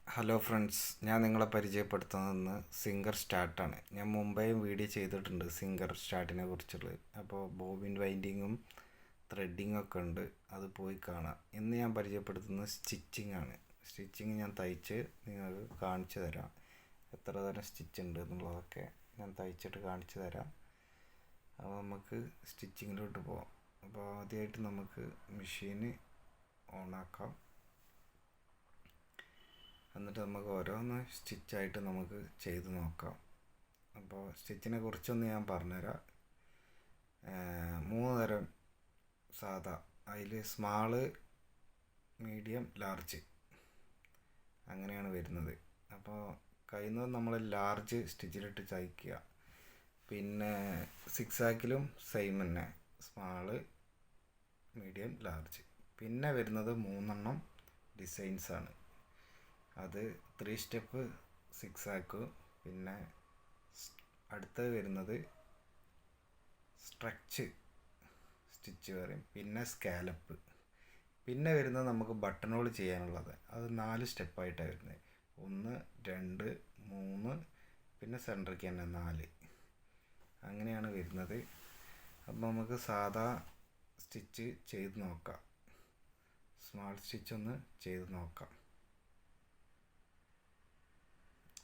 Hello friends, ഞാൻ നിങ്ങളെ പരിചയപ്പെടുത്തുന്നത് സിംഗർ സ്റ്റാർട്ടാണ്. ഞാൻ മുമ്പേയും വീഡിയോ ചെയ്തിട്ടുണ്ട് സിംഗർ സ്റ്റാർട്ടിനെ കുറിച്ചുള്ളത്. അപ്പോൾ ബോബിൻ വൈൻഡിങ്ങും ത്രെഡിങ്ങും ഒക്കെ ഉണ്ട്, അത് പോയി കാണാം. ഇന്ന് ഞാൻ പരിചയപ്പെടുത്തുന്നത് സ്റ്റിച്ചിങ് ആണ്. സ്റ്റിച്ചിങ് ഞാൻ തയ്ച്ച് നിങ്ങൾക്ക് കാണിച്ചു തരാം. എത്ര തരം സ്റ്റിച്ച് ഉണ്ട് എന്നുള്ളതൊക്കെ ഞാൻ തയ്ച്ചിട്ട് കാണിച്ചു തരാം. അപ്പോൾ നമുക്ക് സ്റ്റിച്ചിങ്ങിലോട്ട് പോകാം. അപ്പോൾ ആദ്യമായിട്ട് നമുക്ക് മെഷീന് ഓണാക്കാം. എന്നിട്ട് നമുക്ക് ഓരോന്ന് സ്റ്റിച്ചായിട്ട് നമുക്ക് ചെയ്ത് നോക്കാം. അപ്പോൾ സ്റ്റിച്ചിനെ കുറിച്ചൊന്ന് ഞാൻ പറഞ്ഞുതരാം. 3 തരം സാധാ, അതിൽ സ്മാള്, മീഡിയം, ലാർജ് അങ്ങനെയാണ് വരുന്നത്. അപ്പോൾ കഴിയുന്നത് നമ്മൾ ലാർജ് സ്റ്റിച്ചിലിട്ട് തയ്ക്കുക. പിന്നെ 6 ആക്കിലും സെയിം തന്നെ, സ്മാള്, മീഡിയം, ലാർജ്. പിന്നെ വരുന്നത് 3 ഡിസൈൻസാണ്. അത് 3 സ്റ്റെപ്പ് 6 ആക്ക്. പിന്നെ അടുത്തത് വരുന്നത് സ്ട്രെച്ച് സ്റ്റിച്ച് പറയും. പിന്നെ സ്കാലപ്പ്. പിന്നെ വരുന്നത് നമുക്ക് ബട്ടൺ ഹോൾ ചെയ്യാനുള്ളത്. അത് 4 സ്റ്റെപ്പായിട്ടാണ് വരുന്നത്. 1, 2, 3, പിന്നെ സെൻറ്ററിലേക്ക് തന്നെ 4, അങ്ങനെയാണ് വരുന്നത്. അപ്പോൾ നമുക്ക് സാധാ സ്റ്റിച്ച് ചെയ്ത് നോക്കാം. സ്മാൾ സ്റ്റിച്ച് ഒന്ന് ചെയ്ത് നോക്കാം.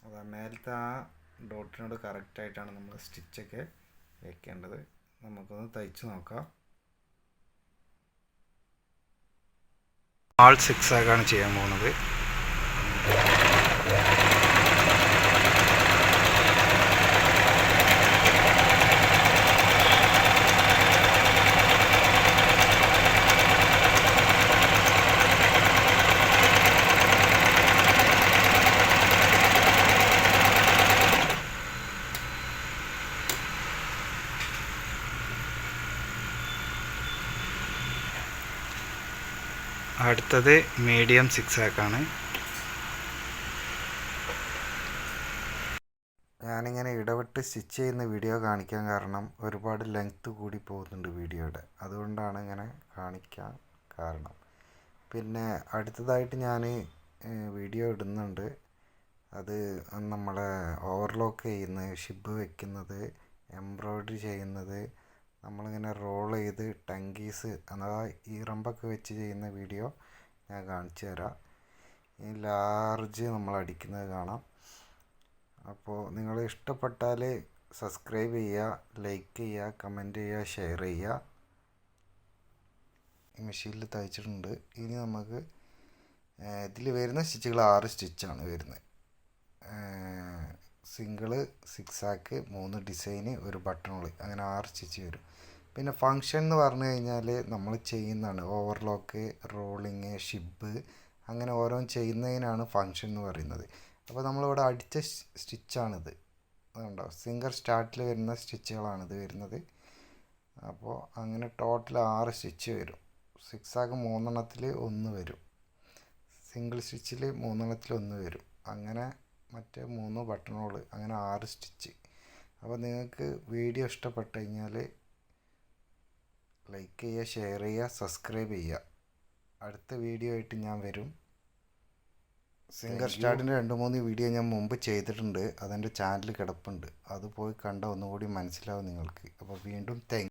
അത് മേലത്തെ ആ ഡോട്ടിനോട് കറക്റ്റായിട്ടാണ് നമ്മൾ സ്റ്റിച്ചൊക്കെ വെക്കേണ്ടത്. നമുക്കൊന്ന് തയ്ച്ച് നോക്കാം. ആൾ 6 ആക്കാണ് ചെയ്യാൻ പോകുന്നത്. അടുത്തത് മീഡിയം 6 ആക്കാണ്. ഞാനിങ്ങനെ ഇടവിട്ട് സ്റ്റിച്ച് ചെയ്യുന്ന വീഡിയോ കാണിക്കാൻ കാരണം ഒരുപാട് ലെങ്ത്ത് കൂടി പോകുന്നുണ്ട് വീഡിയോയുടെ, അതുകൊണ്ടാണ് ഇങ്ങനെ കാണിക്കാൻ കാരണം. പിന്നെ അടുത്തതായിട്ട് ഞാൻ വീഡിയോ ഇടുന്നുണ്ട്. അത് നമ്മളെ ഓവർലോക്ക് ചെയ്യുന്നത്, ഷിബ് വെക്കുന്നത്, എംബ്രോയ്ഡറി ചെയ്യുന്നത്, നമ്മളിങ്ങനെ റോൾ ചെയ്ത് ടങ്കീസ് അഥവാ ഈറമ്പൊക്കെ വെച്ച് ചെയ്യുന്ന വീഡിയോ ഞാൻ കാണിച്ചു തരാം. ഈ ലാർജ് നമ്മൾ അടിക്കുന്നത് കാണാം. അപ്പോൾ നിങ്ങൾ ഇഷ്ടപ്പെട്ടാൽ സബ്സ്ക്രൈബ് ചെയ്യുക, ലൈക്ക് ചെയ്യുക, കമൻറ്റ് ചെയ്യുക, ഷെയർ ചെയ്യുക. ഈ മെഷീനിൽ തയ്ച്ചിട്ടുണ്ട്. ഇനി നമുക്ക് ഇതിൽ വരുന്ന സ്റ്റിച്ചുകൾ 6 സ്റ്റിച്ചാണ് വരുന്നത്. സിംഗിള്, 6 ആക്ക്, 3 ഡിസൈന്, ഒരു ബട്ടൺ ഹോൾ, അങ്ങനെ 6 സ്റ്റിച്ച് വരും. പിന്നെ ഫങ്ഷൻ എന്ന് പറഞ്ഞു കഴിഞ്ഞാൽ നമ്മൾ ചെയ്യുന്നതാണ്. ഓവർലോക്ക്, റോളിങ്, ഷിബ്, അങ്ങനെ ഓരോന്ന് ചെയ്യുന്നതിനാണ് ഫങ്ഷൻ എന്ന് പറയുന്നത്. അപ്പോൾ നമ്മളിവിടെ അടിച്ച സ്റ്റിച്ചാണിത്. അതുകൊണ്ടോ സിംഗർ സ്റ്റാർട്ടിൽ വരുന്ന സ്റ്റിച്ചുകളാണിത് വരുന്നത്. അപ്പോൾ അങ്ങനെ ടോട്ടൽ 6 സ്റ്റിച്ച് വരും. 6 ആക്ക് 3 1 വരും. സിംഗിൾ സ്റ്റിച്ചിൽ 3 1 വരും. അങ്ങനെ മറ്റേ 3 ബട്ടൺ ഹോൾ, അങ്ങനെ 6 സ്റ്റിച്ച്. അപ്പോൾ നിങ്ങൾക്ക് വീഡിയോ ഇഷ്ടപ്പെട്ട് കഴിഞ്ഞാൽ ലൈക്ക് ചെയ്യുക, ഷെയർ ചെയ്യുക, സബ്സ്ക്രൈബ് ചെയ്യുക. അടുത്ത വീഡിയോ ആയിട്ട് ഞാൻ വരും. സിംഗർ സ്റ്റാർട്ടിൻ്റെ 2-3 വീഡിയോ ഞാൻ മുമ്പ് ചെയ്തിട്ടുണ്ട്. അതെൻ്റെ ചാനൽ കിടപ്പുണ്ട്. അത് പോയി കണ്ടാൽ ഒന്നുകൂടി മനസ്സിലാവും നിങ്ങൾക്ക്. അപ്പോൾ വീണ്ടും താങ്ക്